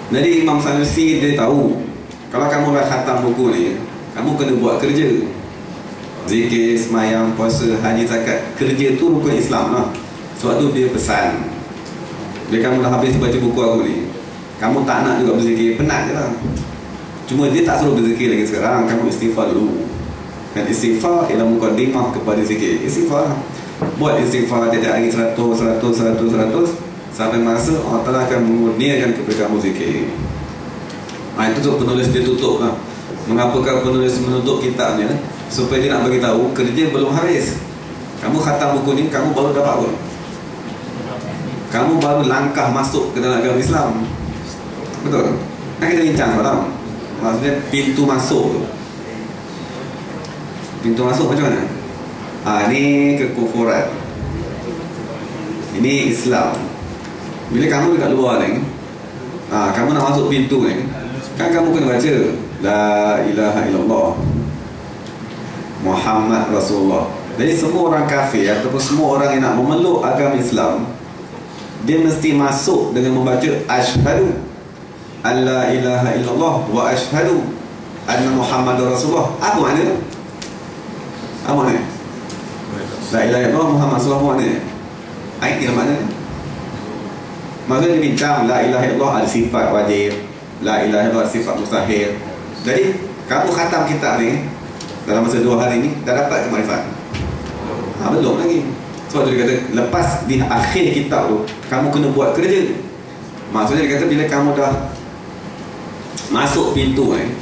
Jadi Imam Sanusi dia tahu, kalau kamu dah khatam buku ni, kamu kena buat kerja. Zikir, semayang, puasa, haji, zakat. Kerja tu rukun Islam lah. Sebab tu dia pesan, bila kamu dah habis baca buku aku ni, kamu tak nak juga berzikir, penat je lah. Cuma dia tak suruh berzikir lagi sekarang. Kamu istighfar dulu. Dan istighfar ialah mukadimah kepada zikir. Istighfar, buat istighfar tiap-tiap hari 100 sampai masa Allah Ta'ala akan mengurniakan kepada kamu zikir. Itu tu penulis dia tutup lah. Mengapakah penulis menutup kitabnya? Supaya dia nak bagi tahu kerja belum habis. Kamu khatam buku ni, kamu baru dapat apa? Kamu baru langkah masuk ke dalam agama Islam. Betul? Kan kita bincang semalam. Maksudnya pintu masuk tu. Pintu masuk macam mana? Ni kekufuran, ini Islam. Bila kamu dekat luar ni, kamu nak masuk pintu ni, kan kamu kena baca La ilaha illallah Muhammad Rasulullah. Jadi semua orang kafir ataupun semua orang yang nak memeluk agama Islam, dia mesti masuk dengan membaca Ashhadu an la ilaha illallah wa ashhadu anna Muhammadar Rasulullah. Apa makna? Apa makna? La ilaha illallah Muhammad Rasulullah makna? Ayat ni makna? Maksudnya dia bincang la ilaha illallah ada sifat wajib, la ilaha illallah sifat mustahil. Jadi kamu khatam kitab ni dalam masa 2 hari ni dah dapat kemarifan? Belum lagi. Sebab tu dia kata lepas di akhir kitab tu kamu kena buat kerja. Maksudnya dia kata bila kamu dah masuk pintu ni,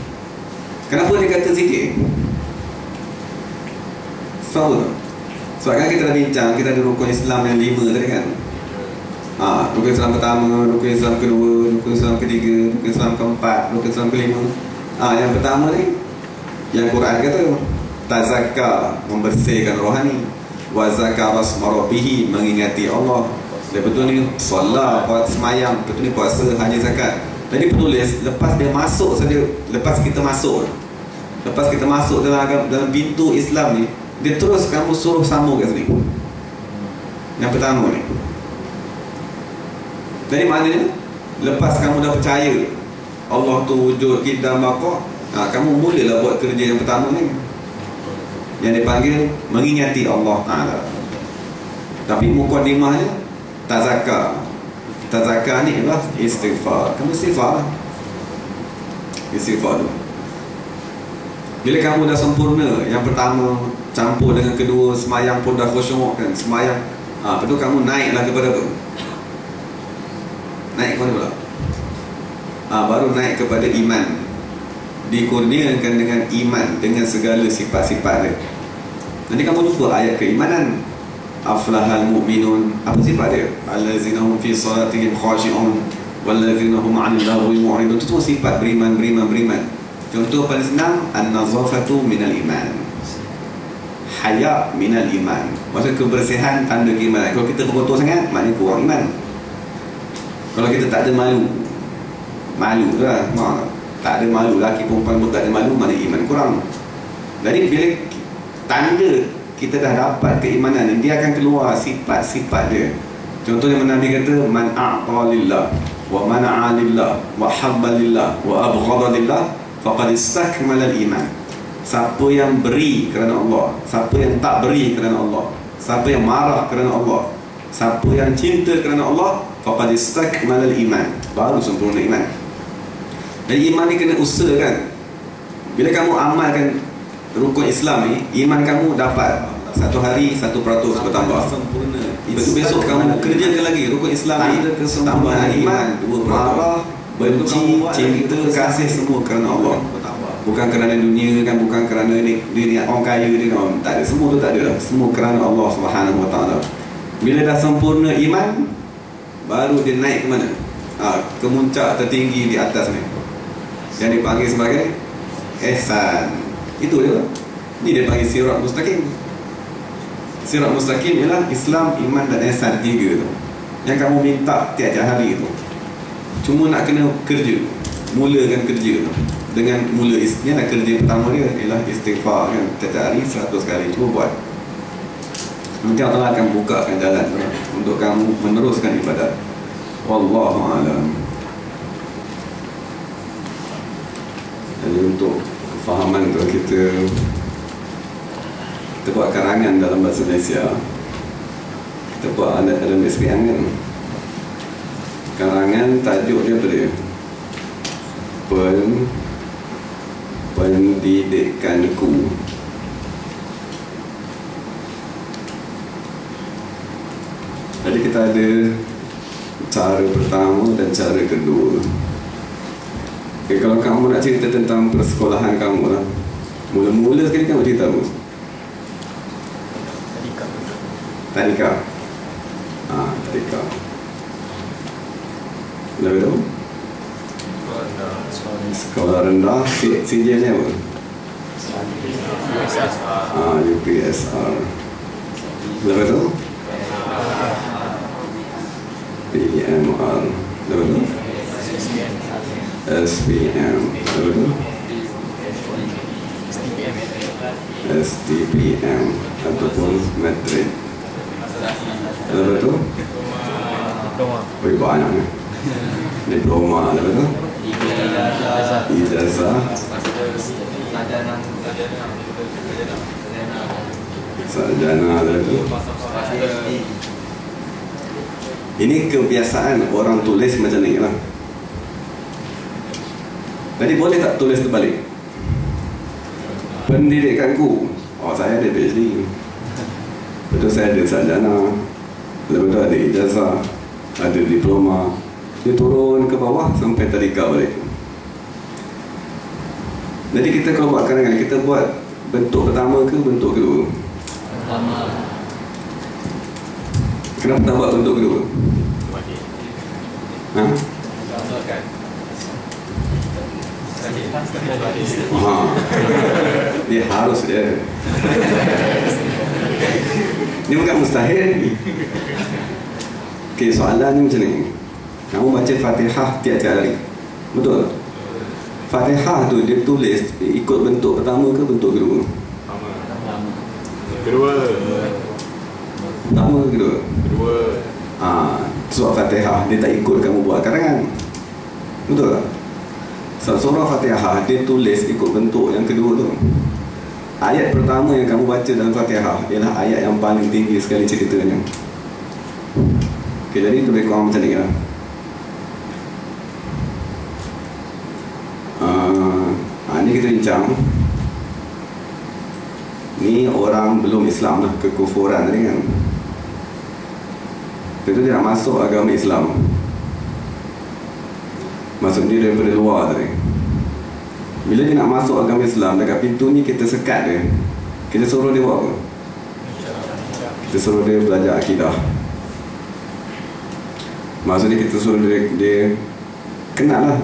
kenapa dia kata zikir? Sebab tu, sebab kan kita dah bincang, kita ada rukun Islam yang 5 tadi kan. Rukun Islam pertama, rukun Islam kedua, rukun Islam ketiga, rukun Islam keempat, rukun Islam kelima. Yang pertama ni, yang Quran kata tazakka, membersihkan rohani, wa zakara asma rabbih, mengingati Allah. Dan betul ni solat, buat semayang, betul ni puasa, haji, zakat. Jadi penulis lepas dia masuk saja, lepas kita masuk dalam pintu Islam ni, dia terus kamu suruh sambung kat sini. Yang pertama ni. Jadi maknanya lepas kamu dah percaya Allah tu wujud, qidam, baqa, kamu mulalah buat kerja yang pertama ni, yang dipanggil mengingati Allah Ta'ala. Tapi mukadimahnya tazakka. Tazakka ni adalah istighfar. Kamu istighfar tu. Bila kamu dah sempurna yang pertama campur dengan kedua, semayang pun dah khusyuk kan, semayang, lepas tu kamu naiklah kepada apa? Naik ke mana pula? Baru naik kepada iman. Dikurniakan dengan iman, dengan segala sifat-sifat dia. Nanti kamu jumpa ayat keimanan. Aflahal mu'minun. Apa sifat dia? Allazina hum fi salatihim khashi'un wallazina hum 'anil lagwi mu'ridun. Itu semua sifat beriman. Contoh paling senang, an-nazafatu minal iman, haya minal iman. Maksudnya kebersihan tanda keimanan. Kalau kita berkotor sangat, maknanya kurang iman. Kalau kita tak ada malu lah, tak ada malu, lelaki perempuan pun tak ada malu, mana iman kurang. Jadi bila tanda kita dah dapat keimanan ni, dia akan keluar sifat-sifat dia. Contohnya Nabi kata man a'ta lillah wa mana'a lillah wa habba lillah wa abghada lillah faqad istakmala al-iman. Siapa yang beri kerana Allah, siapa yang tak beri kerana Allah, siapa yang marah kerana Allah, siapa yang cinta kerana Allah, faqad istakmala al-iman, baru sempurna iman. Dan iman ni kena usaha kan. Bila kamu amalkan rukun Islam ni, iman kamu dapat 1 hari 1% bertambah sempurna. Besok kamu kerjakan lagi rukun Islam ni, tambah iman 2%. Marah, benci, cinta, kasih, semua kerana Allah, bukan kerana dunia kan, bukan kerana ni orang kaya ni, tak ada, semua tu tak ada lah. Semua kerana Allah Subhanahu Wa Taala. Bila dah sempurna iman, baru dia naik ke mana? Ke muncak tertinggi di atas ni, yang dipanggil sebagai ihsan. Itu je lah. Ni dia panggil sirat mustaqim. Sirat mustaqim ialah Islam, iman dan ihsan, 3 tu yang kamu minta tiap-tiap hari tu. Cuma nak kena kerja, mulakan kerja tu dengan mula ni lah. Kerja pertama dia ialah istighfar kan, tiap-tiap hari 100 kali. Cuba buat. Nanti Allah akan bukakan jalan tu untuk kamu meneruskan ibadat. Wallahu a'lam. untuk kefahaman tu, kita buat karangan dalam bahasa Malaysia. Kita buat dalam SPM kan. Karangan tajuk dia apa dia? Pendidikanku. Jadi kita ada cara pertama dan cara kedua. Kalau kamu nak cerita tentang persekolahan kamu lah, mula-mula sekali kamu cerita apa? Tadika. Tadika. Lepas tu? Sekolah rendah. CJ ni apa? UPSR. Lepas tu? PMR. Lepas tu? SPM. Lepas tu? STPM ataupun matrik. Lepas tu? Banyak ni. Diploma. Lepas tu? Ijazah. Sarjana. Lepas tu? Ini kebiasaan orang tulis macam ni lah. Jadi boleh tak tulis terbalik? Pendidikanku, saya ada PhD, betul, saya ada sarjana, lepas tu ada ijazah, ada diploma. Dia turun ke bawah sampai tadika balik. Jadi kita kalau buat karangan, kita buat bentuk pertama ke bentuk kedua? Pertama. Kenapa tak buat bentuk kedua? Dia harus dia. Ini bukan mustahil. Okay, soalan ni macam ni. Kamu baca Fatihah tiap-tiap hari, betul? Fatihah tu dia tulis ikut bentuk pertama ke bentuk kedua? Kedua. Pertama ke kedua? Kedua. Surah Fatihah dia tak ikut kamu buat karangan, betul tak? Surah Fatihah dia tulis ikut bentuk yang kedua tu. Ayat pertama yang kamu baca dalam Fatihah ialah ayat yang paling tinggi sekali ceritanya. Okay, jadi itu lebih kurang macam ni lah. Ni kita bincang. Ni orang belum Islam lah, kekufuran tadi kan. Itu dia nak masuk agama Islam, masuk dia daripada luar tadi. Bila dia nak masuk agama Islam, dekat pintu ni kita sekat dia. Kita suruh dia buat apa? Kita suruh dia belajar akidah. Maksudnya kita suruh dia kenal lah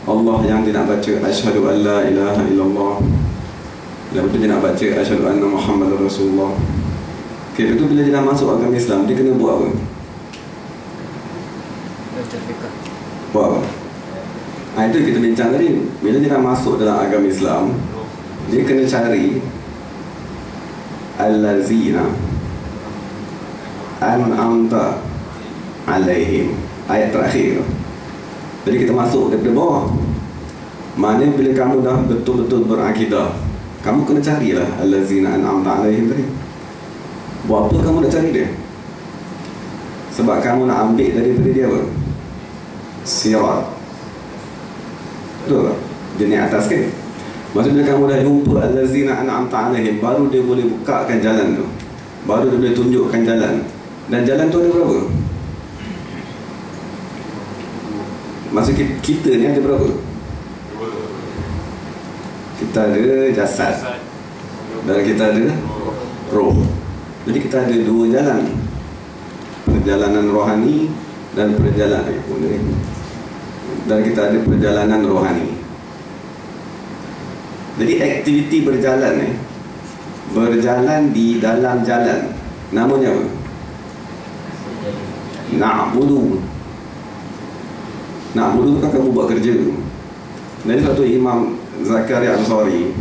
Allah yang dia nak baca asyhadu an la ilaha illallah. Lepas tu dia nak baca asyhadu anna Muhammadar Rasulullah. Okay, lepas tu bila dia nak masuk agama Islam, dia kena buat apa? Buat apa? Itu kita bincang tadi. Bila dia nak masuk dalam agama Islam, dia kena cari allazina an'amta alaihim, ayat terakhir. Jadi kita masuk daripada bawah. Maknanya bila kamu dah betul-betul berakidah, kamu kena carilah allazina an'amta alaihim tadi. Buat apa kamu nak cari dia? Sebab kamu nak ambil daripada dia apa? Sirat. Betul tak? Dia ni atas kan? Maksudnya kamu dah jumpa allazina an'amta alaihim, baru dia boleh bukakan jalan tu, baru dia boleh tunjukkan jalan. Dan jalan tu ada berapa? Maksud kita ni ada berapa? Kita ada jasad dan kita ada roh. Jadi kita ada dua jalan, perjalanan rohani dan perjalanan dan kita ada perjalanan rohani. Jadi aktiviti berjalan berjalan di dalam jalan, namanya apa? Na'budu. Na'budu kan kamu buat kerja. Dari satu Imam Zakaria Ansari,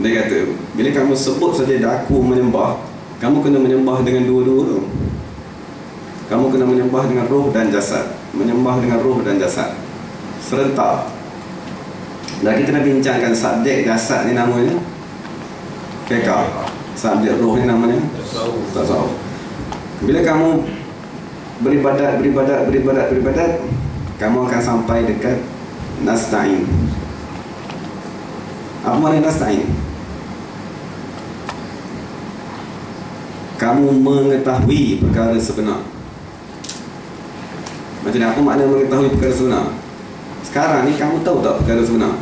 dia kata bila kamu sebut saja aku menyembah, kamu kena menyembah dengan dua-dua tu. Kamu kena menyembah dengan roh dan jasad, menyembah dengan roh dan jasad serentak. Dan kita nak bincangkan subjek dasar ni namanya fiqh. Subjek roh ni namanya tasawuf. Bila kamu beribadat, kamu akan sampai dekat nasta'in. Apa makna nasta'in? Kamu mengetahui perkara sebenar. Macam ni, apa makna mengetahui perkara sebenar? Sekarang ni kamu tahu tak perkara sebenar?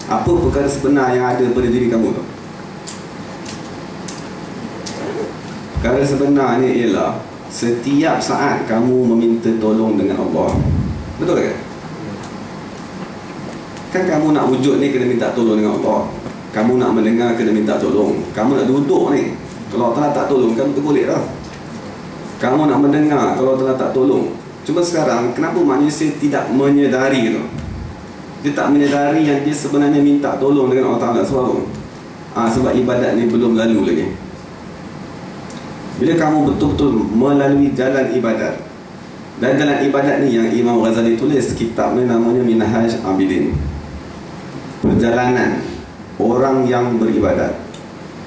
Apa perkara sebenar yang ada pada diri kamu tu? Perkara sebenar ni ialah setiap saat kamu meminta tolong dengan Allah. Betul tak? Kan kamu nak wujud ni kena minta tolong dengan Allah. Kamu nak mendengar kena minta tolong. Kamu nak duduk ni, kalau Allah tak tolong kamu tergolek dah. Kamu nak mendengar, kalau Allah tak tolong. Cuma sekarang kenapa manusia tidak menyedari tu? Dia tak menyedari yang dia sebenarnya minta tolong dengan Allah Ta'ala. Sebab sebab ibadat ni belum lalu lagi. Bila kamu betul-betul melalui jalan ibadat, dan jalan ibadat ni yang Imam Ghazali tulis kitab ni namanya Minhaj Abidin, perjalanan orang yang beribadat.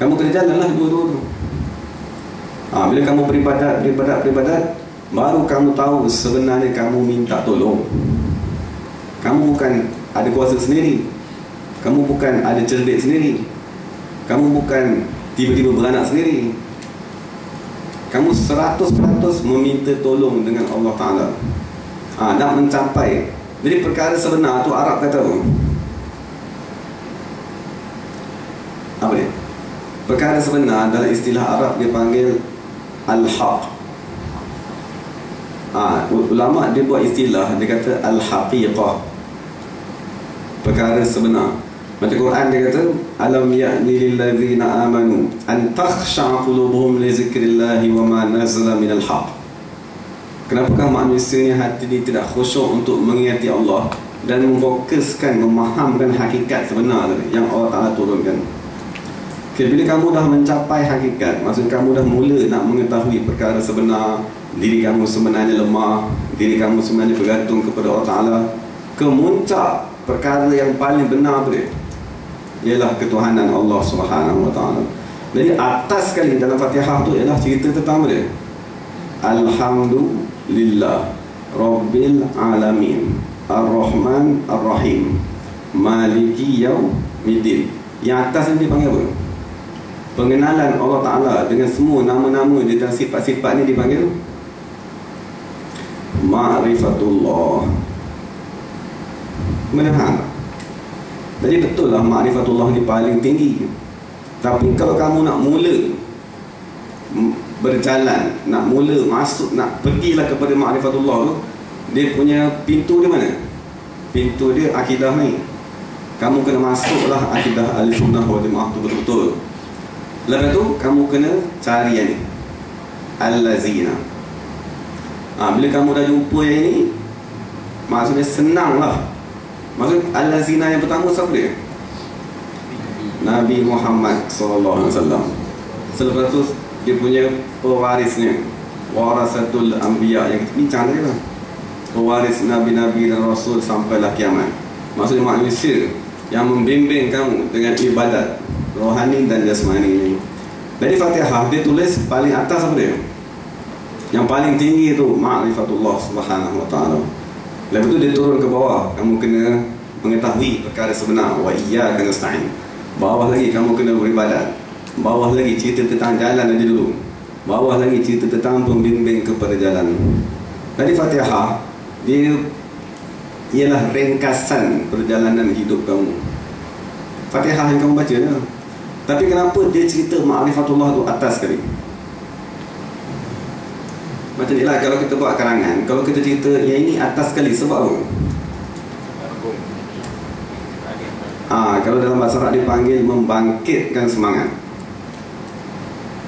Kamu kena jalanlah dua-dua tu. Bila kamu beribadat, baru kamu tahu sebenarnya kamu minta tolong. Kamu bukan ada kuasa sendiri, kamu bukan ada cerdik sendiri, kamu bukan tiba-tiba beranak sendiri. Kamu 100% meminta tolong dengan Allah Ta'ala. Nak mencapai. Jadi perkara sebenar tu Arab kata apa? Apa dia? Perkara sebenar dalam istilah Arab dia panggil Al-Haq. Ulama dia buat istilah, dia kata Al-Haqiqah, perkara sebenar. Macam Quran dia kata alam ya'ni lil ladzina amanu an takhsha'a qulubuhum li zikrillahi wa ma nazala minal haq. Kenapakah manusia ni hati ni tidak khusyuk untuk mengingati Allah dan memfokuskan, memahamkan hakikat sebenar yang Allah Ta'ala turunkan. Bila kamu dah mencapai hakikat, maksud kamu dah mula nak mengetahui perkara sebenar, diri kamu sebenarnya lemah, diri kamu sebenarnya bergantung kepada Allah Ta'ala, kemuncak perkara yang paling benar apa dia? Ialah ketuhanan Allah Subhanahu Wa Ta'ala. Jadi atas sekali dalam Fatihah tu ialah cerita tentang dia Alhamdulillah Rabbil Alamin Ar-Rahman Ar-Rahim Maliki Yaumiddin. Yang atas ni dipanggil apa? Pengenalan Allah Ta'ala dengan semua nama-nama dia dan sifat-sifat ni dipanggil Ma'rifatullah. Mendengar. Jadi betul lah Ma'rifatullah ni paling tinggi. Tapi kalau kamu nak mula berjalan, nak mula masuk, nak pergilah kepada Ma'rifatullah tu, dia punya pintu dia mana? Pintu dia akidah ni. Kamu kena masuklah akidah Ahlussunnah wal Jamaah tu betul-betul. Lepas tu kamu kena cari yang ni Al-Lazina. Bila kamu dah jumpa yang ni, maksudnya senang lah. Maksud Al-Lazina yang pertama siapa dia? Nabi Muhammad SAW. Selepas tu dia punya pewarisnya, warasatul anbiya, yang kita bincang tadi lah, pewaris Nabi-Nabi dan Rasul sampailah kiamat. Maksudnya manusia yang membimbing kamu dengan ibadat rohani dan jasmani ini. Dari Fatihah dia tulis paling atas apa dia? Yang paling tinggi itu Ma'rifatullah Subhanahu Wa Ta'ala. Lepas tu dia turun ke bawah, kamu kena mengetahui perkara sebenar. Wa iyyaka nasta'in. Bawah lagi kamu kena beribadat. Bawah lagi cerita tentang jalan aja dulu. Bawah lagi cerita tentang pembimbing kepada jalan. Dari Fatihah dia ialah ringkasan perjalanan hidup kamu. Fatihah yang kamu baca ya. Tapi kenapa dia cerita Ma'rifatullah tu atas sekali? Macam ni lah kalau kita buat karangan, kalau kita cerita yang ini atas sekali, sebab apa? Kalau dalam bahasa Arab dipanggil membangkitkan semangat.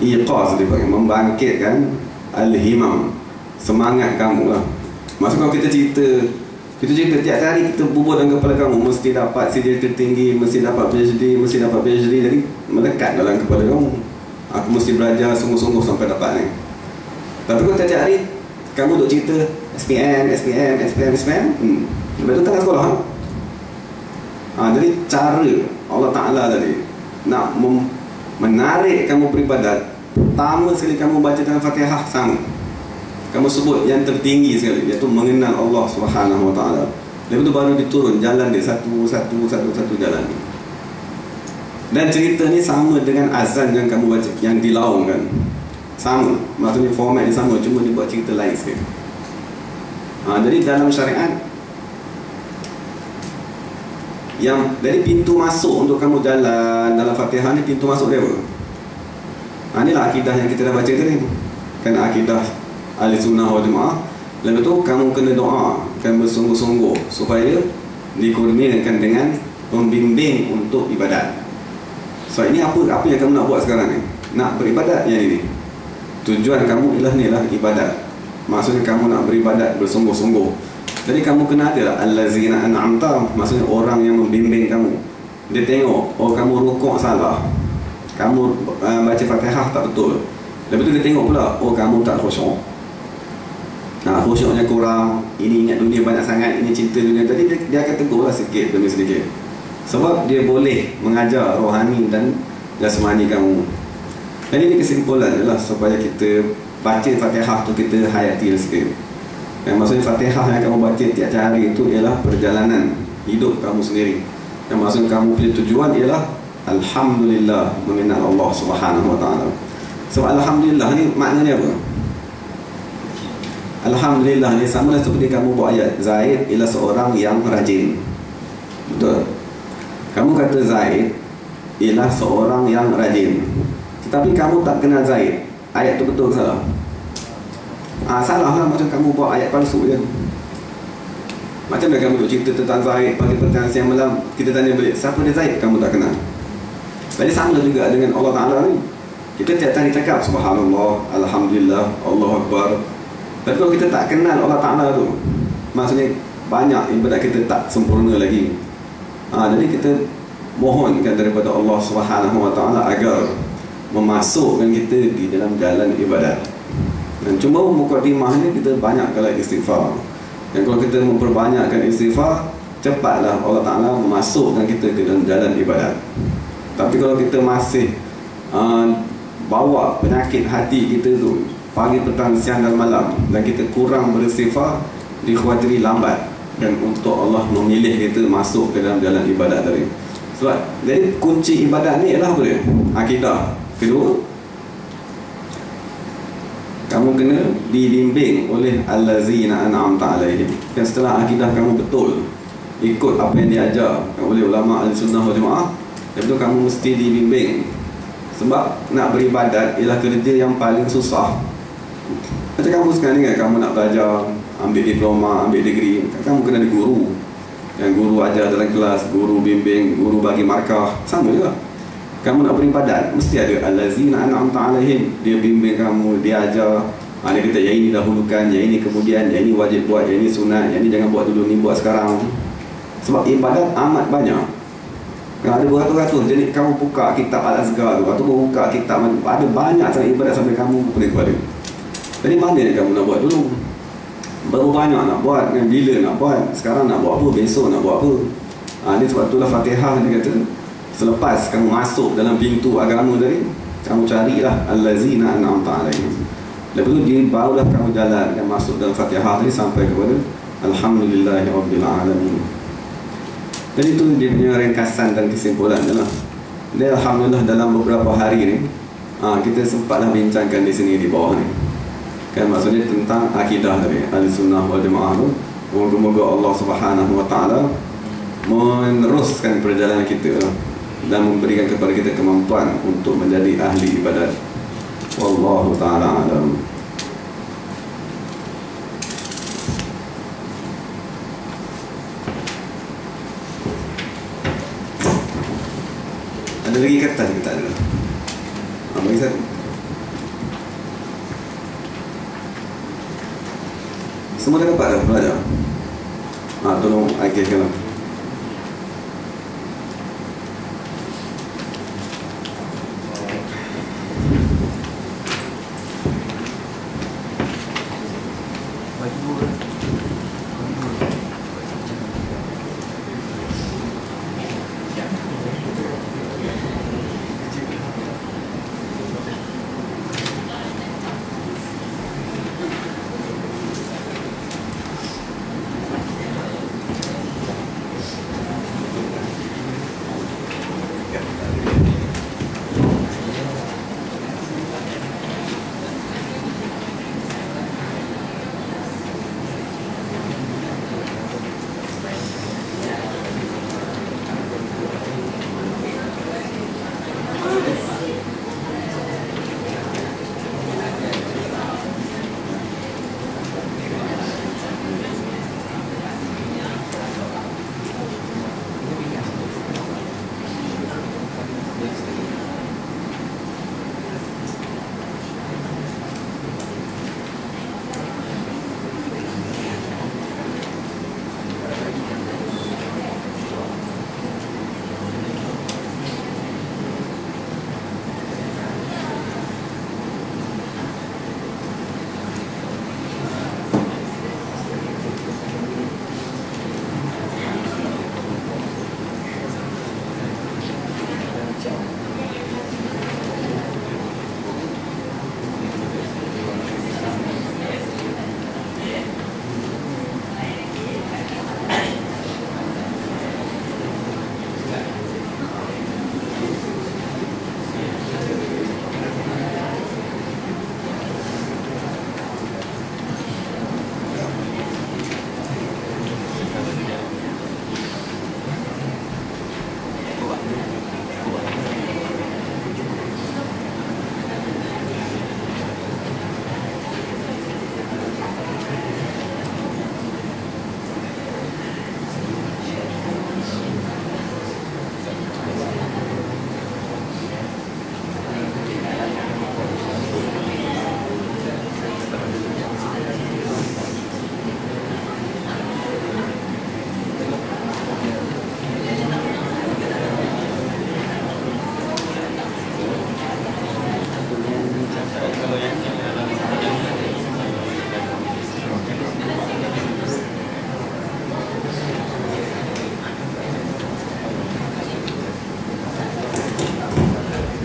Iqaz dipanggil, membangkitkan al-himam, semangat kamu lah. Maksud kalau kita cerita tiap hari kita bubur dalam kepala kamu, mesti dapat sijil tertinggi, mesti dapat PhD, mesti dapat PhD. Jadi melekat dalam kepala kamu, aku mesti belajar sungguh-sungguh sampai dapat ni. Tapi kalau tiap hari kamu duk cerita SPM. Lepas tu tengah sekolah, Jadi cara Allah Ta'ala tadi nak menarik kamu beribadat, pertama sekali kamu baca dalam Fatihah sama. Kamu sebut yang tertinggi sekali, iaitu mengenal Allah Subhanahu Wa Ta'ala. Lepas tu baru diturun jalan dia satu jalan. Dan cerita ni sama dengan azan yang kamu baca, yang dilaungkan. Sama, maksudnya format dia sama, cuma dia buat cerita lain sekali. Jadi dalam syariat, yang dari pintu masuk untuk kamu jalan dalam Fatihah ni, pintu masuk dia apa? Inilah akidah yang kita dah baca tadi. Kan akidah Ahli Sunnah wal Jamaah. Lepas tu kamu kena doa, kan bersungguh-sungguh supaya dikurniakan dengan pembimbing untuk ibadat. So ini apa yang kamu nak buat sekarang ni? Nak beribadat yang ini. Tujuan kamu ialah ni lah ibadat. Maksudnya kamu nak beribadat bersungguh-sungguh. Jadi kamu kena ada lah allazina an'amta, maksudnya orang yang membimbing kamu. Dia tengok, oh kamu rukuk salah, kamu baca Fatihah tak betul. Lepas tu dia tengok pula, oh kamu tak khusyuk. Khusyuknya kurang, ini ingat dunia banyak sangat, ini cinta dunia. Tadi dia akan tegur lah sikit demi sedikit. Sebab dia boleh mengajar rohani dan jasmani kamu. Dan ini kesimpulan adalah supaya kita baca Fatihah tu kita hayati sikit. Dan maksudnya Fatihah yang kamu baca tiap hari itu ialah perjalanan hidup kamu sendiri. Dan maksud kamu punya tujuan ialah Alhamdulillah, mengenal Allah Subhanahu Wa Ta'ala. Sebab Alhamdulillah ni maknanya apa? Alhamdulillah ni sama seperti kamu buat ayat Zaid ialah seorang yang rajin. Betul? Kamu kata Zaid ialah seorang yang rajin, tetapi kamu tak kenal Zaid. Ayat tu betul ke salah? Salah lah, macam kamu buat ayat palsu je. Macam mana kamu duk cerita tentang Zaid pagi petang siang malam, kita tanya balik siapa dia Zaid, kamu tak kenal. Jadi sama juga dengan Allah Ta'ala ni. Kita tiap hari cakap Subhanallah, Alhamdulillah, Allahu Akbar. Tapi kalau kita tak kenal Allah Ta'ala tu, maksudnya banyak ibadat kita tak sempurna lagi. Jadi kita mohonkan daripada Allah Subhanahu Wa Ta'ala agar memasukkan kita di dalam jalan ibadat. Dan cuma mukadimah ni kita banyakkanlah istighfar. Dan kalau kita memperbanyakkan istighfar, cepatlah Allah Ta'ala memasukkan kita ke dalam jalan ibadat. Tapi kalau kita masih bawa penyakit hati kita tu pagi, petang, siang dan malam, dan kita kurang beristighfar, dikhawatiri lambat dan untuk Allah memilih kita masuk ke dalam jalan ibadat tadi. Sebab jadi kunci ibadat ni ialah apa dia? Akidah. Kedua, kamu kena dibimbing oleh allazina an'amta alaihim. Dan setelah akidah kamu betul, ikut apa yang diajar oleh ulama Ahlussunnah wal Jamaah, lepas tu kamu mesti dibimbing. Sebab nak beribadat ialah kerja yang paling susah. Macam kamu sekarang ni kan, kamu nak belajar, ambil diploma, ambil degree, kamu kena ada guru. Yang guru ajar dalam kelas, guru bimbing, guru bagi markah. Sama juga. Kamu nak beribadat, mesti ada allazina an'amta alaihim. Dia bimbing kamu, dia ajar. Dia kata yang ini dahulukan, yang ini kemudian, yang ini wajib buat, yang ini sunat, yang ini jangan buat dulu, ni buat sekarang. Sebab ibadat amat banyak. Ada beratus-ratus. Jadi kamu buka kitab Al-Azkar tu, atau buka kitab, ada banyak sangat ibadat sampai kamu boleh kepada. Jadi mana yang kamu nak buat dulu? Berapa banyak nak buat, dan bila nak buat, sekarang nak buat apa, besok nak buat apa. Ini sebab itulah Fatihah dia kata, selepas kamu masuk dalam pintu agama tadi, kamu carilah allazina an'amta alaihim. Lepas tu barulah kamu jalan dan masuk dalam Fatihah tadi sampai kepada Alhamdulillahirabbil alamin. Jadi itu dia punya ringkasan dan kesimpulan lah. Dan Alhamdulillah dalam beberapa hari ni kita sempatlah bincangkan di sini di bawah ni. Kan maksudnya tentang akidah tadi Ahlussunnah wal Jamaah tu. Moga-moga Allah Subhanahu Wa Ta'ala meneruskan perjalanan kita dan memberikan kepada kita kemampuan untuk menjadi ahli ibadat. Wallahu ta'ala alam. Ada lagi kata kita tak ada? Bagi saya semua dah dapat dah belajar. Tolong akhirkan lah.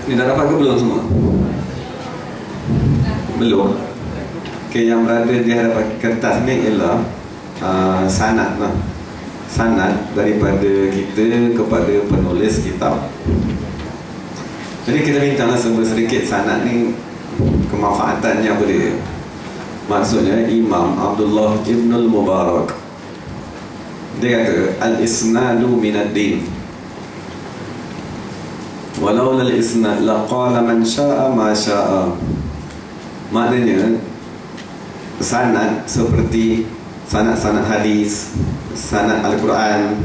Ni dah dapat ke belum semua? Belum. Okay, yang berada di hadapan kertas ni ialah sanad lah. Sanad daripada kita kepada penulis kitab. Jadi kita minta lah sedikit sanad ni kemanfaatannya apa dia. Maksudnya Imam Abdullah Ibn al-Mubarak, dia kata al-isnadu minad din, walau lal isnad laqala man syaa ma syaa. Maknanya sanad seperti sanad-sanad hadis, sanad Al-Quran,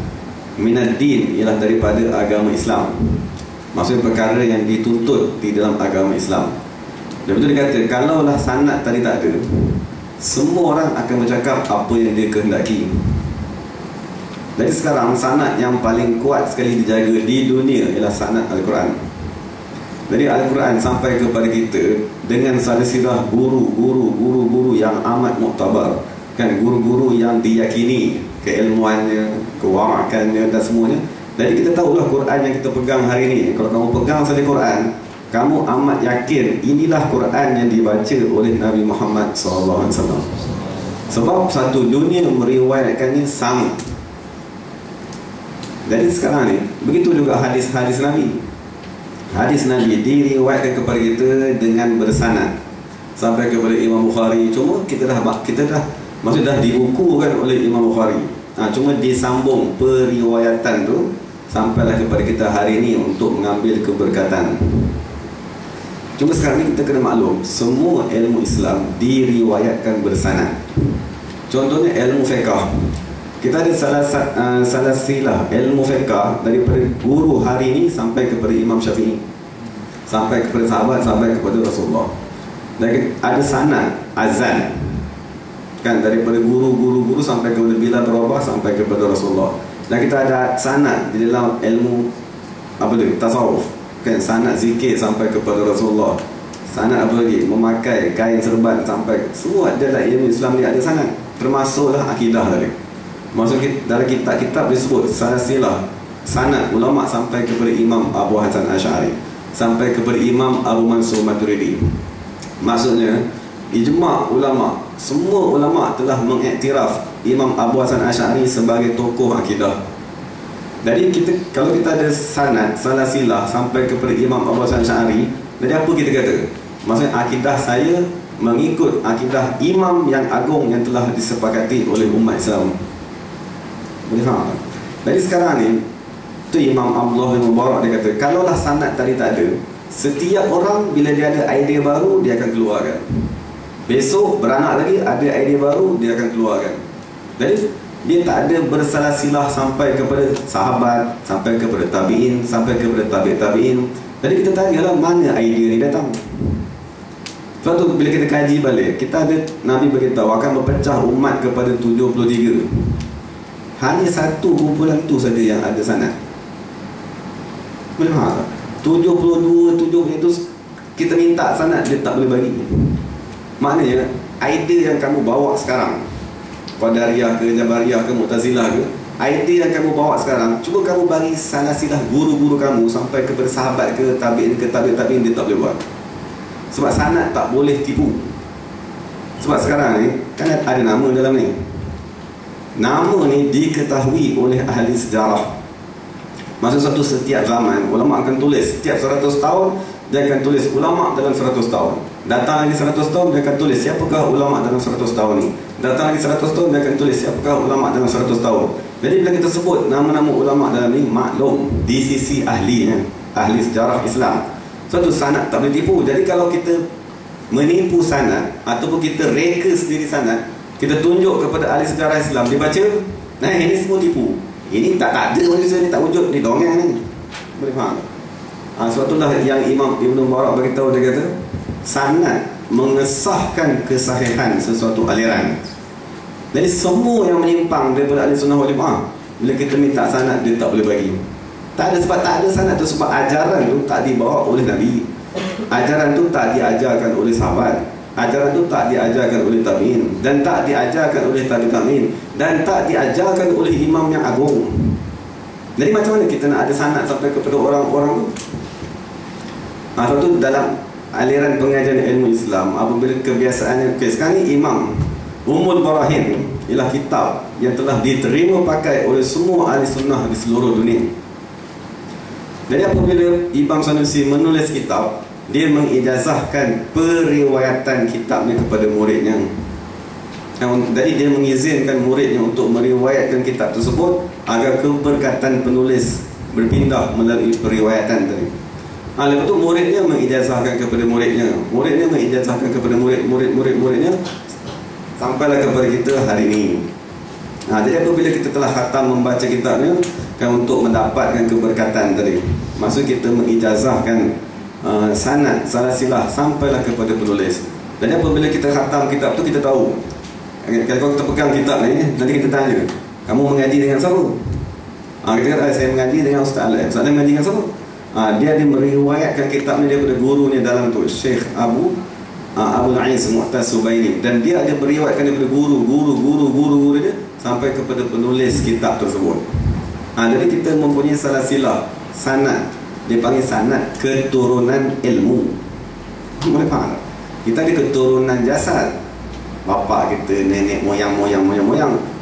minad din ialah daripada agama Islam. Maksudnya perkara yang dituntut di dalam agama Islam. Dan betul dia kata, kalaulah sanad tadi tak ada, semua orang akan bercakap apa yang dia kehendaki. Jadi sekarang sanad yang paling kuat sekali dijaga di dunia ialah sanad Al-Quran. Jadi Al-Quran sampai kepada kita dengan silsilah guru yang amat muktabar, kan, guru-guru yang diyakini keilmuannya, kewarakannya dan semuanya. Jadi kita tahulah Quran yang kita pegang hari ini. Kalau kamu pegang saja Quran, kamu amat yakin inilah Quran yang dibaca oleh Nabi Muhammad SAW. Sebab satu dunia meriwayatkannya sama. Jadi sekarang ni begitu juga hadis-hadis Nabi. Hadis Nabi diriwayatkan kepada kita dengan bersanad sampai kepada Imam Bukhari. Cuma kita dah maksudnya dah dibukukan oleh Imam Bukhari. Cuma disambung periwayatan tu sampailah kepada kita hari ini untuk mengambil keberkatan. Cuma sekarang ni kita kena maklum, semua ilmu Islam diriwayatkan bersanad. Contohnya ilmu fiqh, kita ada salah silah ilmu fiqh daripada guru hari ini sampai kepada Imam Syafi'i, sampai kepada sahabat, sampai kepada Rasulullah. Dan ada sanad azan, kan, daripada guru sampai kepada Bilal Rabah, sampai kepada Rasulullah. Dan kita ada sanad di dalam ilmu apa tu, tasawuf, kan, sanad zikir sampai kepada Rasulullah. Sanad apa lagi, memakai kain serban sampai, semua dalam ilmu Islam ni ada sanad. Termasuklah akidah tadi. Maksud dalam kitab-kitab disebut silsilah sanad ulama sampai kepada Imam Abu Hasan Asy'ari, sampai kepada Imam Abu Mansur Maturidi. Maksudnya ijma' ulama, semua ulama telah mengiktiraf Imam Abu Hasan Asy'ari sebagai tokoh akidah. Jadi kalau kita ada sanad silsilah sampai kepada Imam Abu Hasan Asy'ari, jadi apa kita kata? Maksudnya akidah saya mengikut akidah imam yang agung yang telah disepakati oleh umat Islam. Boleh faham? Jadi sekarang ni tu Imam Abdullah bin Mubarak dia kata, kalaulah sanad tadi tak ada, setiap orang bila dia ada idea baru dia akan keluarkan. Besok beranak lagi ada idea baru dia akan keluarkan. Jadi dia tak ada bersalah-silah sampai kepada sahabat, sampai kepada tabi'in, sampai kepada tabi'in. Jadi kita tanyalah mana idea ni datang. Sebab tu bila kita kaji balik, kita ada Nabi beritahu akan berpecah umat kepada 73. Hanya satu kumpulan tu saja yang ada sanad. Boleh faham? 72 itu kita minta sanad dia tak boleh bagi. Maknanya idea yang kamu bawa sekarang, Qadariyah ke, Jabariyah ke, Mu'tazilah ke, idea yang kamu bawa sekarang, cuba kamu bagi silsilah guru-guru kamu sampai kepada sahabat ke, tabi'in ke, tabi'in, dia tak boleh buat. Sebab sanad tak boleh tipu. Sebab sekarang ni kan ada nama dalam ni. Nama ni diketahui oleh ahli sejarah. Maksud satu setiap zaman ulama akan tulis, setiap 100 tahun dia akan tulis ulama dalam 100 tahun. Datang lagi 100 tahun dia akan tulis siapakah ulama dalam 100 tahun ni. Datang lagi 100 tahun dia akan tulis siapakah ulama dalam 100 tahun. Jadi bila kita sebut nama-nama ulama dalam ni, maklum di sisi ahlinya, ahli sejarah Islam, suatu sanad tak boleh tipu. Jadi kalau kita menipu sanad ataupun kita reka sendiri sanad, kita tunjuk kepada ahli sejarah Islam, dia baca, nah ini semua tipu, ini tak ada manusia ni, tak wujud, ni dongeng ni. Boleh faham? Sebab itulah yang Imam Ibn Mubarak beritahu, dia kata sanad mengesahkan kesahihan sesuatu aliran. Jadi semua yang menyimpang daripada ahli sunnah wal jamaah, bila kita minta sanad dia tak boleh bagi. Tak ada, sebab tak ada sanad tu, sebab ajaran tu tak dibawa oleh Nabi, ajaran tu tak diajarkan oleh sahabat, ajaran tu tak diajarkan oleh tabi'in, dan tak diajarkan oleh tabi'in, dan tak diajarkan oleh imam yang agung. Jadi macam mana kita nak ada sanad sampai kepada orang-orang tu? Atau tu dalam aliran pengajian ilmu Islam, apabila kebiasaannya, sekarang ni imam Ummul Barahin ialah kitab yang telah diterima pakai oleh semua ahli sunnah di seluruh dunia. Jadi apabila Imam Sanusi menulis kitab, dia mengijazahkan periwayatan kitabnya kepada muridnya. Jadi dia mengizinkan muridnya untuk meriwayatkan kitab tersebut agar keberkatan penulis berpindah melalui periwayatan tadi. Lepas tu muridnya mengijazahkan kepada muridnya, muridnya mengijazahkan kepada muridnya, sampailah kepada kita hari ini. Jadi apabila kita telah khatam membaca kitabnya, kan, untuk mendapatkan keberkatan tadi, maksud kita mengijazahkan sanad, salasilah sampailah kepada penulis. Dan apabila kita khatam kitab tu, kita tahu, kalau kita pegang kitab ni, nanti kita tanya, kamu mengaji dengan siapa? Kita kata, saya mengaji dengan Ustaz Alif. Ustaz Alif mengaji dengan siapa? Dia meriwayatkan kitab ni daripada gurunya dalam tu, Syekh Abu Al-Aiz Mu'taz Subaini, dan dia ada meriwayatkan daripada guru dia sampai kepada penulis kitab tersebut. Jadi kita mempunyai salasilah sanad, dia panggil sanad keturunan ilmu. Boleh faham? Kita ada keturunan jasad, bapa kita, nenek moyang.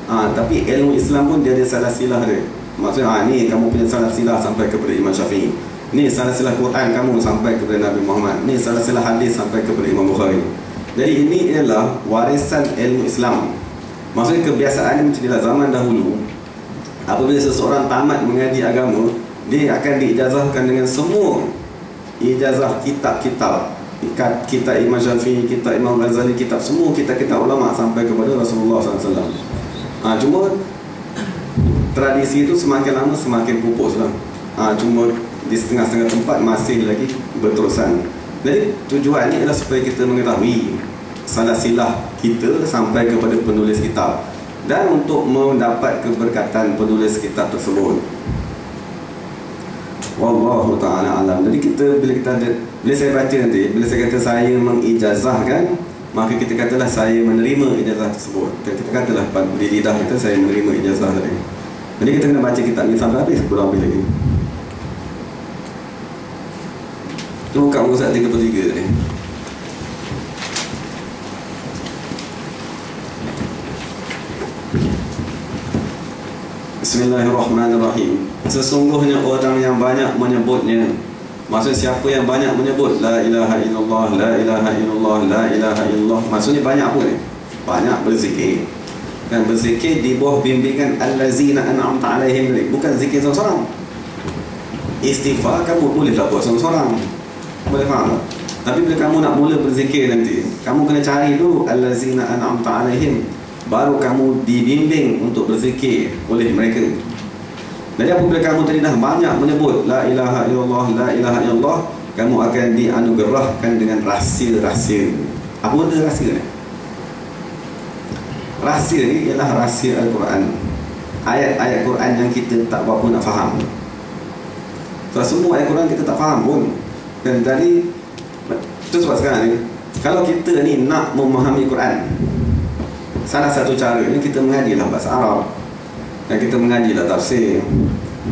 Tapi ilmu Islam pun dia ada salasilah dia. Maksudnya ni kamu punya salasilah sampai kepada Imam Syafi'i, ni salasilah Quran kamu sampai kepada Nabi Muhammad, ni salasilah hadis sampai kepada Imam Bukhari. Jadi ini ialah warisan ilmu Islam. Maksudnya kebiasaan macam inilah zaman dahulu. Apabila seseorang tamat mengaji agama, dia akan diijazahkan dengan semua ijazah kitab-kitab, kitab Imam Syafi'i, kitab Imam Ghazali, kitab semua kitab-kitab ulama sampai kepada Rasulullah SAW. Cuma tradisi itu semakin lama semakin pupus lah. Cuma di setengah-setengah tempat masih lagi berterusan. Jadi tujuannya adalah supaya kita mengetahui salasilah kita sampai kepada penulis kitab, dan untuk mendapat keberkatan penulis kitab tersebut. Wallahu ta'ala alam. Jadi bila saya baca nanti, bila saya kata saya mengijazahkan, maka kita katalah saya menerima ijazah tersebut. Kita katalah di lidah kita saya menerima ijazah tadi. Jadi kita kena baca kitab ni sampai habis, kurang lebih lagi. Tu buka muka surat 33 tadi. Bismillahirrahmanirrahim. Sesungguhnya orang yang banyak menyebutnya, maksud siapa yang banyak menyebut la ilaha illallah, la ilaha illallah, la ilaha illallah, maksudnya banyak apa ni? Banyak berzikir. Dan berzikir di bawah bimbingan allazina an'amta alaihim, bukan zikir seorang-seorang. Istighfar kamu bolehlah buat seorang-seorang, boleh faham? Tapi bila kamu nak mula berzikir nanti, kamu kena cari dulu allazina an'amta alaihim, baru kamu dibimbing untuk berzikir oleh mereka. Jadi apabila kamu tadi dah banyak menyebut la ilaha illallah, la ilaha illallah, kamu akan dianugerahkan dengan rahsia-rahsia. Apa benda rahsia ni? Rahsia ni ialah rahsia Al-Quran, ayat-ayat Quran yang kita tak berapa nak faham. So, semua ayat Quran kita tak faham pun. Dan tadi itu sebab sekarang ni, kalau kita ni nak memahami Quran, salah satu caranya kita mengajilah bahasa Arab, dan kita mengajilah tafsir.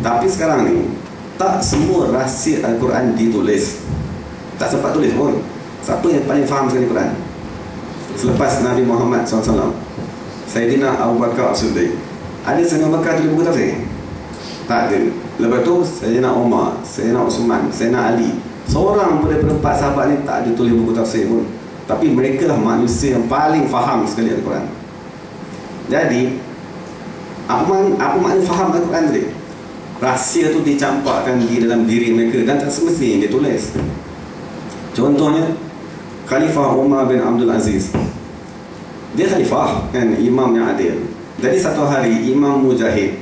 Tapi sekarang ni tak semua rahsia Al-Quran ditulis, tak sempat tulis pun. Siapa yang paling faham sekali Quran selepas Nabi Muhammad SAW? Sayyidina Abu Bakar As-Siddiq. Ada Sayyidina Abu Bakar tulis buku tafsir? Tak ada. Lepas tu Sayyidina Umar, Sayyidina Uthman, Sayyidina Ali, seorang daripada 4 sahabat ni tak ada tulis buku tafsir pun. Tapi mereka lah manusia yang paling faham sekali Al-Quran. Jadi apa makna faham Al-Quran tadi? Rahsia tu dicampakkan di dalam diri mereka, dan tak semestinya dia tulis. Contohnya Khalifah Umar bin Abdul Aziz, dia khalifah kan, imam yang adil. Jadi satu hari Imam Mujahid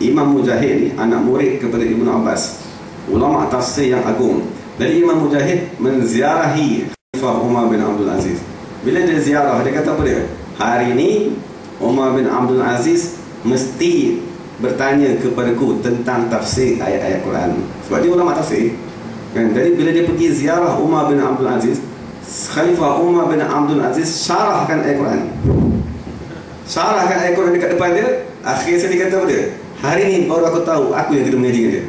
ni anak murid kepada Ibnu Abbas, ulama tafsir yang agung. Jadi Imam Mujahid menziarahi Khalifah Umar bin Abdul Aziz. Bila dia ziarah, dia kata apa dia? Hari ini Umar bin Abdul Aziz mesti bertanya kepadaku tentang tafsir ayat-ayat Quran, sebab dia ulama tafsir kan. Jadi bila dia pergi ziarah Umar bin Abdul Aziz, Khalifah Umar bin Abdul Aziz syarahkan ayat Quran, syarahkan ayat Quran dekat depan dia. Akhirnya dia kata apa dia? Hari ni baru aku tahu aku yang kena mengaji dengan dia.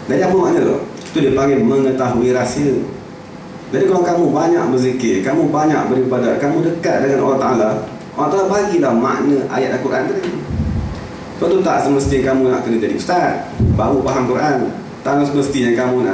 Jadi apa makna tu? Itu dia panggil mengetahui rahsia. Jadi kalau kamu banyak berzikir, kamu banyak beribadat, kamu dekat dengan Allah Ta'ala bagilah makna ayat Al-Quran tadi. Sebab tu tak semestinya kamu nak kena jadi ustaz baru faham Quran. Tak semestinya kamu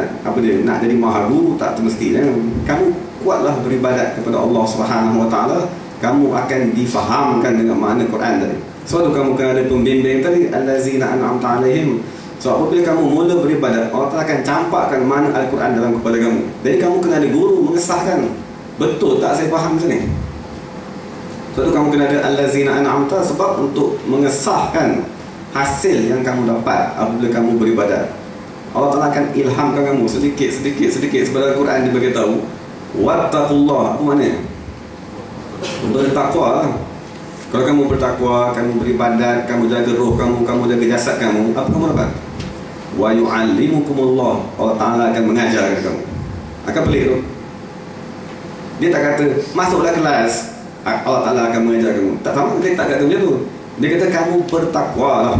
nak jadi mahal guru, tak semestinya. Kamu kuatlah beribadat kepada Allah Subhanahu Wa Ta'ala, kamu akan difahamkan dengan makna Quran tadi. Sebab tu kamu kena ada pembimbing tadi, allazina an'amta alaihim. So apabila kamu mula beribadat, Allah Ta'ala akan campakkan makna Al-Quran dalam kepala kamu. Jadi kamu kena ada guru mengesahkan, betul tak saya faham sini. Sebab tu kamu kena ada allazina an'amta, sebab untuk mengesahkan hasil yang kamu dapat apabila kamu beribadat. Allah Ta'ala akan ilhamkan kamu sedikit sebab Al-Quran dia beritahu wattaqullah. Apa maknanya? Untuk bertakwa lah. Kalau kamu bertakwa, kamu beribadat, kamu jaga roh kamu, kamu jaga jasad kamu, apa kamu dapat? Wa yu'allimukumullah. Allah Ta'ala akan mengajar kamu. Akan pelik tu. Dia tak kata masuklah kelas, Allah Ta'ala akan mengajar kamu. Tak sama, dia tak kata macam tu. Dia kata kamu bertakwa lah.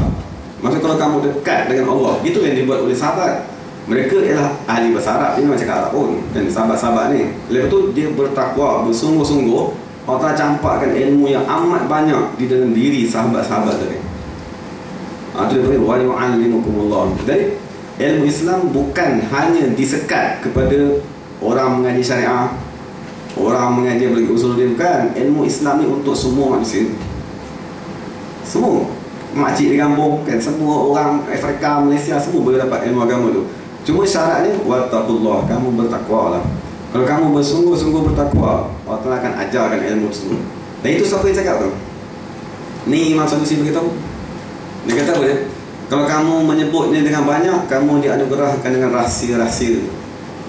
Maksudnya kalau kamu dekat dengan Allah, itu yang dibuat oleh sahabat. Mereka ialah ahli bahasa Arab, dia memang cakap Arab pun. Dan sahabat-sahabat ni, lepas tu dia bertakwa, bersungguh-sungguh. Allah Ta'ala campakkan ilmu yang amat banyak di dalam diri sahabat-sahabat tadi. Itu dia panggil wa yu'allimukumullah. Jadi ilmu Islam bukan hanya disekat kepada orang mengaji syariah, orang mengaji bagi usul dia, bukan. Ilmu Islam ni untuk semua manusia. Semua makcik di kampung kan, semua orang Afrika, Malaysia, semua boleh dapat ilmu agama tu. Cuma syaratnya wattaqullah, kamu bertakwa lah. Kalau kamu bersungguh-sungguh bertakwa, Allah Ta'ala akan ajarkan ilmu tersebut. Dan itu siapa yang cakap tu? Ni Imam Sanusi beritahu. Dia kata apa dia? Kalau kamu menyebutnya dengan banyak, kamu dianugerahkan dengan rahsia-rahsia.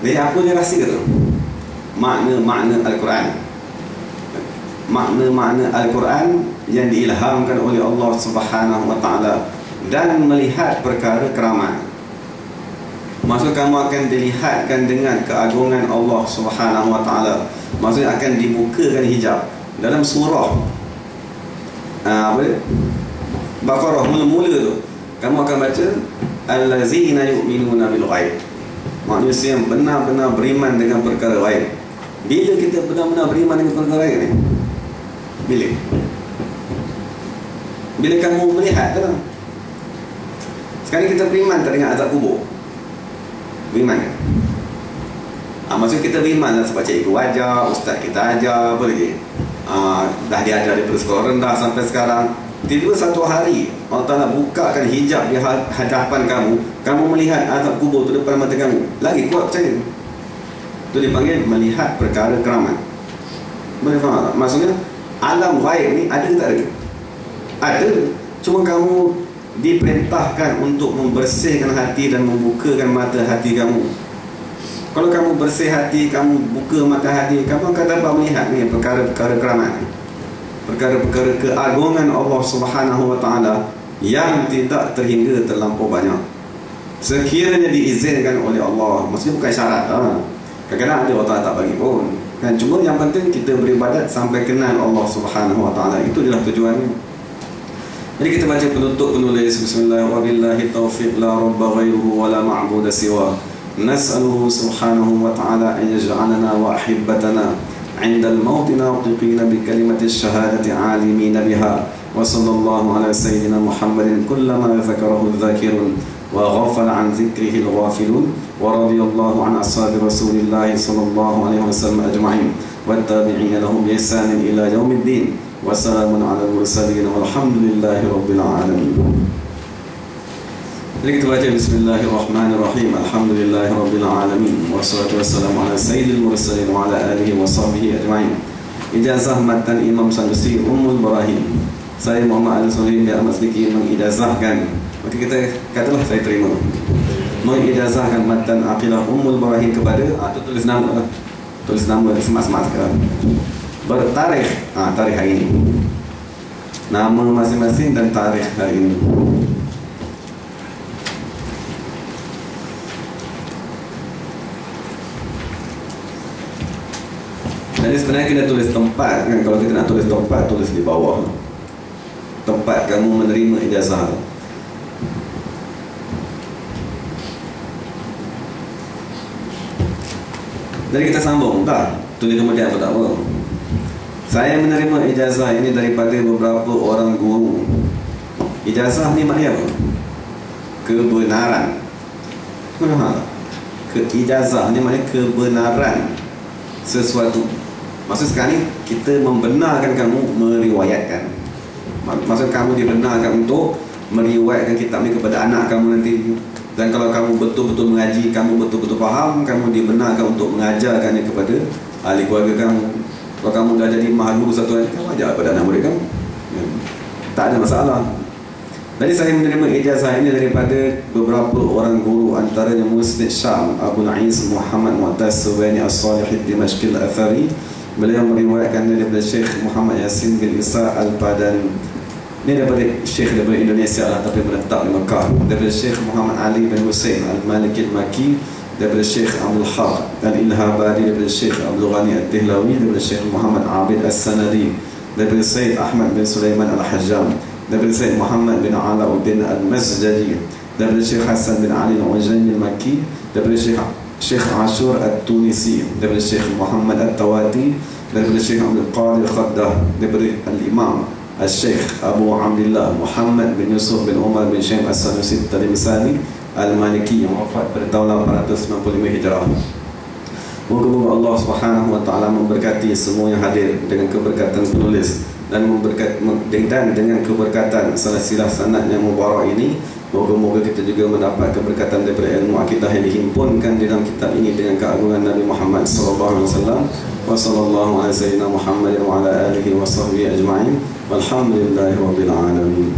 Jadi apa dia rahsia tu? Makna-makna Al-Quran. Makna-makna Al-Quran yang diilhamkan oleh Allah Subhanahu Wa Ta'ala, dan melihat perkara keramat. Maksud kamu akan dilihatkan dengan keagungan Allah Subhanahu Wa Ta'ala. Maksudnya akan dibukakan hijab. Dalam surah Baqarah mula-mula tu, kamu akan baca allazina yu'minuna bil ghaib. Manusia yang benar-benar beriman dengan perkara ghaib. Bila kita benar-benar beriman dengan perkara ghaib ni? Bila kamu melihat tu lah. Sekarang kita beriman tak dengan azab kubur? Beriman kan? Maksud kita beriman lah sebab cikgu ajar, ustaz kita ajar, apa lagi? Dah diajar daripada sekolah rendah sampai sekarang. Tiba-tiba satu hari Allah Ta'ala bukakan hijab di hadapan kamu, kamu melihat azab kubur tu depan mata kamu. Lagi kuat percaya. Itu dipanggil melihat perkara keramat. Boleh faham tak? Maksudnya alam ghaib ni ada ke tak ada? Ada. Cuma kamu diperintahkan untuk membersihkan hati dan membukakan mata hati kamu. Kalau kamu bersih hati, kamu buka mata hati, kamu akan dapat melihat ni perkara-perkara keramat, perkara-perkara keagungan Allah Subhanahu Wa Ta'ala yang tidak terhingga terlampau banyak. Sekiranya diizinkan oleh Allah, maksudnya bukan syarat lah. Kadang-kadang ada Allah tak bagi pun kan. Cuma yang penting kita beribadat sampai kenal Allah Subhanahu Wa Ta'ala. Itu adalah tujuannya. Jadi kita baca penutup penulis. Bismillahirrahmanirrahim. Taufiq la rabba ghairuhu wa la ma'buda siwa. Nas'aluhu subhanahu wa ta'ala an yaj'alana wa ahibbatana 'inda al-maut natiqina bi kalimati ash-shahadati 'alimina biha. Wa sallallahu ala sayyidina Muhammadin kullama dzakarahu adh-dhakirun wa ghafala 'an dzikrihi al-ghafilun wa radiyallahu 'an ashabi Rasulillah sallallahu alaihi wasallam ajma'in wa tabi'ina lahum bi ihsanin ila yaumiddin. Wassalamun ala mursalin walhamdulillahi rabbil alamin. Jadi kita baca bismillahirrahmanirrahim. Alhamdulillahi rabbil alamin. Wassalatu wassalamu ala sayyidil mursalin wa ala alihi wa sahbihi ajma'in. Ijazah matan Imam Sanusi Ummul Barahim. Saya Muhammad Al-Suhaim bin Ahmad Siddiqi mengijazahkan. Maka kita katalah saya terima. Mengijazahkan matan Aqilah Ummul Barahim kepada tulis nama lah. Tulis nama semak-semak sekarang. Bertarikh tarikh hari ini, nama masing-masing dan tarikh hari ini. Jadi sebenarnya kita tulis tempat kan. Kalau kita nak tulis tempat, tulis di bawah tempat kamu menerima ijazah. Jadi kita sambung, tak? Tulis kemudian apa tak apa. Saya menerima ijazah ini daripada beberapa orang guru. Ijazah ni maknanya apa? Kebenaran. Ijazah ni maknanya kebenaran sesuatu. Maksud sekarang ni kita membenarkan kamu meriwayatkan. Maksud kamu dibenarkan untuk meriwayatkan kitab ni kepada anak kamu nanti. Dan kalau kamu betul-betul mengaji, kamu betul-betul faham, kamu dibenarkan untuk mengajarkannya kepada ahli keluarga kamu. Kalau kamu dah jadi mahal guru satu hari, kamu ajar kepada anak murid kamu, ya. Tak ada masalah. Jadi saya menerima ijazah ini daripada beberapa orang guru, antaranya Musnid Syam Abu Na'is Muhammad Mu'taz Subani As-Salih Dimashqil Athari. Beliau meriwayatkan daripada Syekh Muhammad Yasin bin Isa Al-Padani. Ini daripada Syekh daripada Indonesia lah, tapi menetap di Mekah. Daripada Syekh Muhammad Ali bin Hussein Al-Maliki Al-Maki. Daripada Syekh Abdul Haq Al-Ilhabadi. Daripada Syekh Abdul Ghani Al-Tihlawi. Daripada Syekh Muhammad Abid As-Sanadi. Daripada Sayyid Ahmad bin Sulaiman Al-Hajjam. Daripada Sayyid Muhammad bin Alauddin Al-Masjadi. Daripada Syekh Hassan bin Ali Al-Ujani Al-Maki. Daripada Syekh Ashur Al-Tunisi. Daripada Syekh Muhammad Al-Tawati. Daripada Syekh Abdul Qadir Khaddah. Daripada Al-Imam Al-Syekh Abu Abdullah Muhammad bin Yusuf bin Umar bin Syekh As-Sanusi Al-Misani Al-Maliki yang wafat pada tahun 895 Hijrah. Moga-moga Allah Subhanahu wa taala memberkati semua yang hadir dengan keberkatan penulis dan dengan keberkatan silsilah sanad yang mubarak ini. Moga-moga kita juga mendapat keberkatan daripada ilmu akidah yang dihimpunkan dalam kitab ini dengan keagungan Nabi Muhammad sallallahu alaihi wasallam. Wa sallallahu ala sayyidina Muhammadin wa ala alihi wa sahbihi ajma'in. Walhamdulillahi rabbil alamin.